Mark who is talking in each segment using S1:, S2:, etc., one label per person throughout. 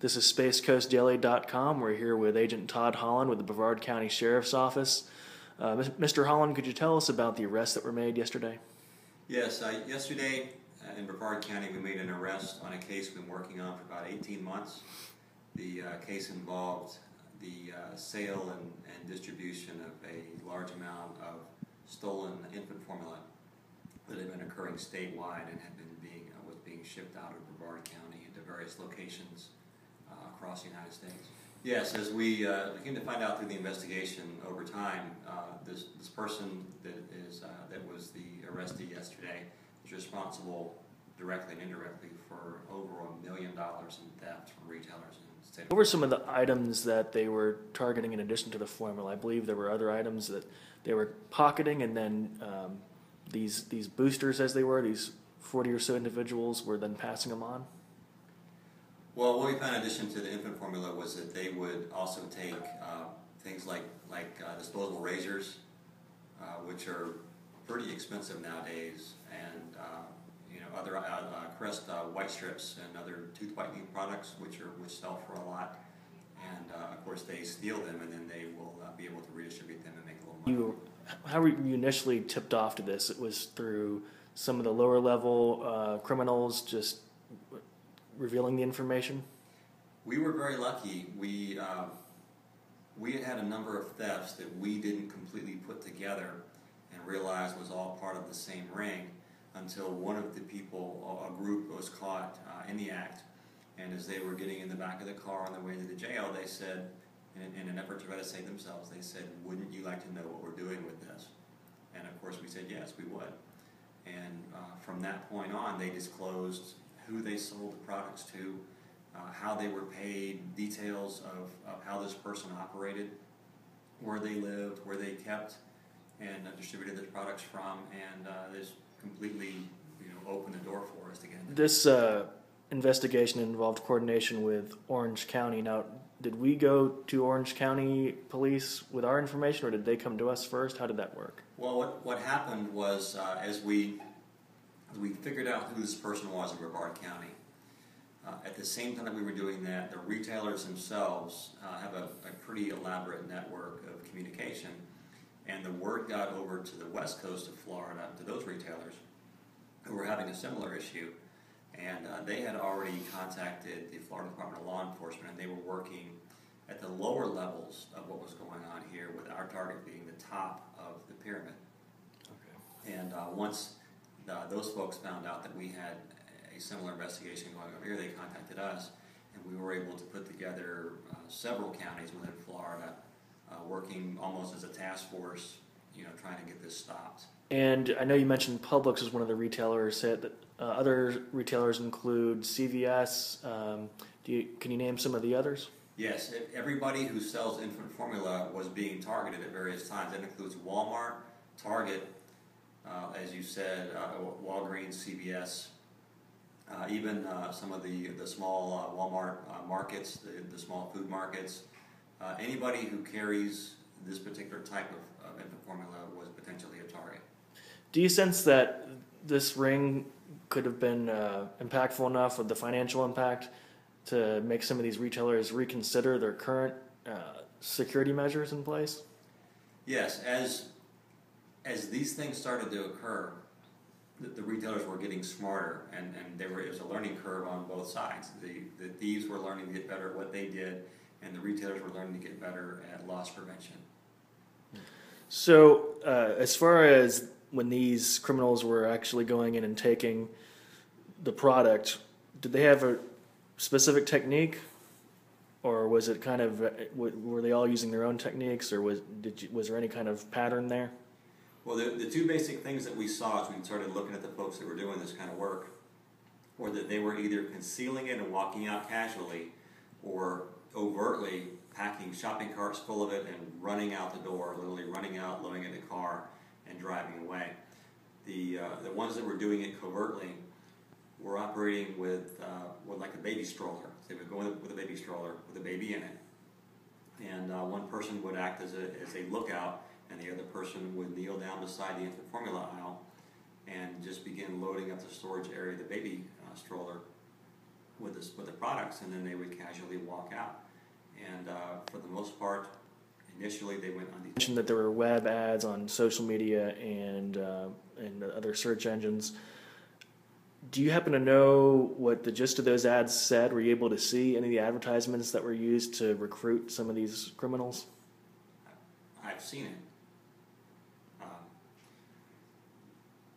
S1: This is SpaceCoastDaily.com. We're here with Agent Todd Holland with the Brevard County Sheriff's Office. Mr. Holland, could you tell us about the arrests that were made yesterday?
S2: Yes, yesterday in Brevard County we made an arrest on a case we've been working on for about 18 months. The case involved the sale and distribution of a large amount of stolen infant formula that had been occurring statewide and was being shipped out of Brevard County into various locations across the United States. Yes, as we came to find out through the investigation over time, this person that was the arrestee yesterday is responsible directly and indirectly for over $1 million in theft from retailers in the state.
S1: What were some of the items that they were targeting in addition to the formula? I believe there were other items that they were pocketing, and then these boosters, as they were, these 40 or so individuals were then passing them on?
S2: Well, what we found in addition to the infant formula was that they would also take things like disposable razors, which are pretty expensive nowadays, and other Crest white strips and other tooth whitening products, which sell for a lot. And of course, they steal them, and then they will be able to redistribute them and make a little money.
S1: How were you initially tipped off to this? It was through some of the lower level criminals just revealing the information?
S2: We were very lucky. We had a number of thefts that we didn't completely put together and realized was all part of the same ring until one of the people, a group, was caught in the act. And as they were getting in the back of the car on their way to the jail, they said, in an effort to try to save themselves, they said, "Wouldn't you like to know what we're doing with this?" And of course we said, yes, we would. And from that point on, they disclosed who they sold the products to, how they were paid, details of how this person operated, where they lived, where they kept and distributed their products from, and this completely opened the door for us to get into.
S1: This investigation involved coordination with Orange County. Now, did we go to Orange County Police with our information, or did they come to us first? How did that work?
S2: Well, what happened was as we figured out who this person was in Brevard County, at the same time that we were doing that, the retailers themselves have a pretty elaborate network of communication, and the word got over to the west coast of Florida, to those retailers who were having a similar issue, and they had already contacted the Florida Department of Law Enforcement, and they were working at the lower levels of what was going on here, with our target being the top of the pyramid. Okay. And once those folks found out that we had a similar investigation going on here, they contacted us, and we were able to put together several counties within Florida, working almost as a task force, trying to get this stopped.
S1: And I know you mentioned Publix as one of the retailers. Said that other retailers include CVS. Can you name some of the others?
S2: Yes, everybody who sells infant formula was being targeted at various times. That includes Walmart, Target, as you said, Walgreens, CVS, even some of the small Walmart markets, the small food markets. Anybody who carries this particular type of infant formula was potentially a target.
S1: Do you sense that this ring could have been impactful enough with the financial impact to make some of these retailers reconsider their current security measures in place?
S2: Yes, as these things started to occur, the retailers were getting smarter, and it was a learning curve on both sides. The thieves were learning to get better at what they did, and the retailers were learning to get better at loss prevention.
S1: So as far as when these criminals were actually going in and taking the product, did they have a specific technique, or was it kind of, were they all using their own techniques, or was there any kind of pattern there?
S2: Well, the two basic things that we saw as we started looking at the folks that were doing this kind of work were that they were either concealing it and walking out casually, or overtly packing shopping carts full of it and running out the door, literally running out, loading it in the car, and driving away. The ones that were doing it covertly were operating with like a baby stroller. They would go in with a baby stroller with a baby in it, and one person would act as a lookout, and the other person would kneel down beside the infant formula aisle and just begin loading up the storage area of the baby stroller with the products, and then they would casually walk out. And for the most part, initially they went on.
S1: You mentioned that there were web ads on social media and other search engines. Do you happen to know what the gist of those ads said? Were you able to see any of the advertisements that were used to recruit some of these criminals?
S2: I've seen it.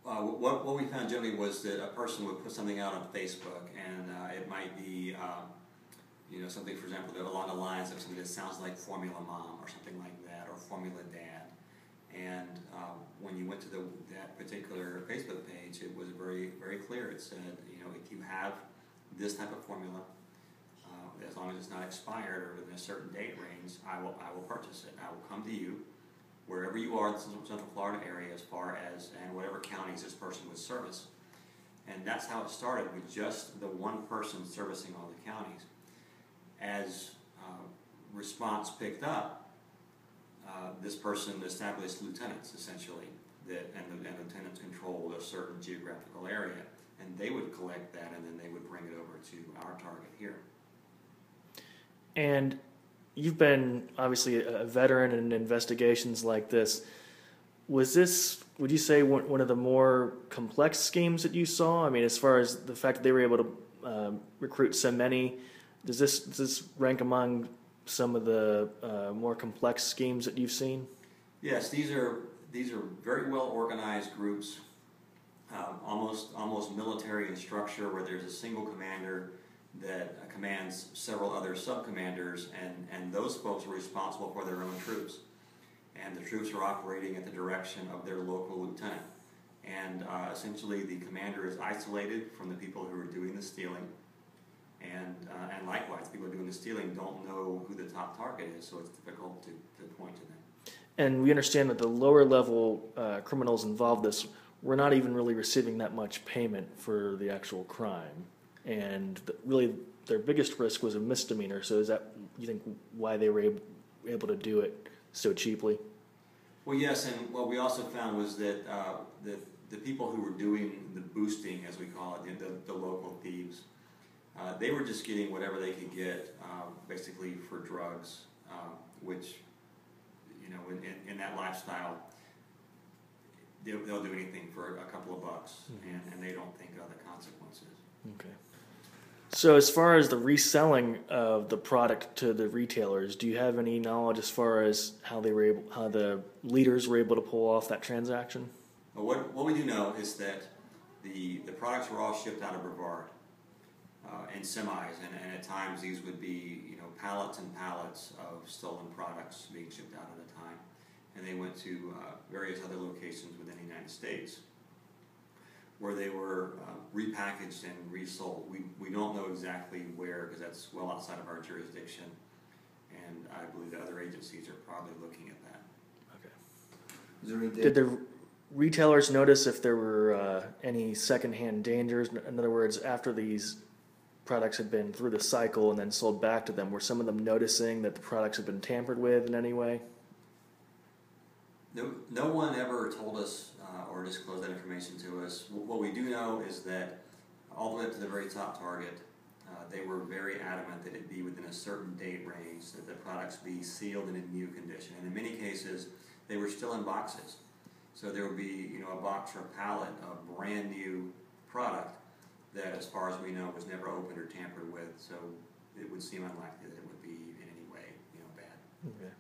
S2: What we found generally was that a person would put something out on Facebook, and it might be, something, for example, along the lines of something that sounds like Formula Mom or something like that, or Formula Dad. And when you went to that particular Facebook page, it was very, very clear. It said, if you have this type of formula, as long as it's not expired or within a certain date range, I will purchase it. I will come to you, wherever you are in the Central Florida area, and whatever counties this person would service. And that's how it started, with just the one person servicing all the counties. As response picked up, this person established lieutenants, essentially, and lieutenants controlled a certain geographical area, and they would collect that, and then they would bring it over to our target here.
S1: And you've been obviously a veteran in investigations like this. Was this, would you say, one of the more complex schemes that you saw? I mean, as far as the fact that they were able to recruit so many, does this rank among some of the more complex schemes that you've seen?
S2: Yes, these are very well organized groups, almost military in structure, where there's a single commander that commands several other sub-commanders, and those folks are responsible for their own troops. And the troops are operating at the direction of their local lieutenant. And essentially the commander is isolated from the people who are doing the stealing. And likewise, people doing the stealing don't know who the top target is, so it's difficult to point to them.
S1: And we understand that the lower level criminals involved in this were not even really receiving that much payment for the actual crime. And really their biggest risk was a misdemeanor. So is that, you think, why they were able to do it so cheaply?
S2: Well, yes, and what we also found was that the people who were doing the boosting, as we call it, the local thieves, they were just getting whatever they could get, basically for drugs, which, in that lifestyle, they'll do anything for a couple of bucks, mm-hmm. and they don't think of the consequences.
S1: Okay. So as far as the reselling of the product to the retailers, do you have any knowledge as far as how the leaders were able to pull off that transaction?
S2: Well, what we do know is that the products were all shipped out of Brevard in semis, and at times these would be pallets and pallets of stolen products being shipped out at a time, and they went to various other locations within the United States, where they were repackaged and resold. We don't know exactly where, because that's well outside of our jurisdiction, and I believe the other agencies are probably looking at that.
S1: Okay. Did the retailers notice if there were any secondhand dangers? In other words, after these products had been through the cycle and then sold back to them, were some of them noticing that the products had been tampered with in any way?
S2: No one ever told us or disclosed that information to us. What we do know is that all the way up to the very top target, they were very adamant that it be within a certain date range, that the products be sealed and in new condition. And in many cases, they were still in boxes. So there would be a box or a pallet of brand new product that, as far as we know, was never opened or tampered with. So it would seem unlikely that it would be in any way bad.
S1: Okay.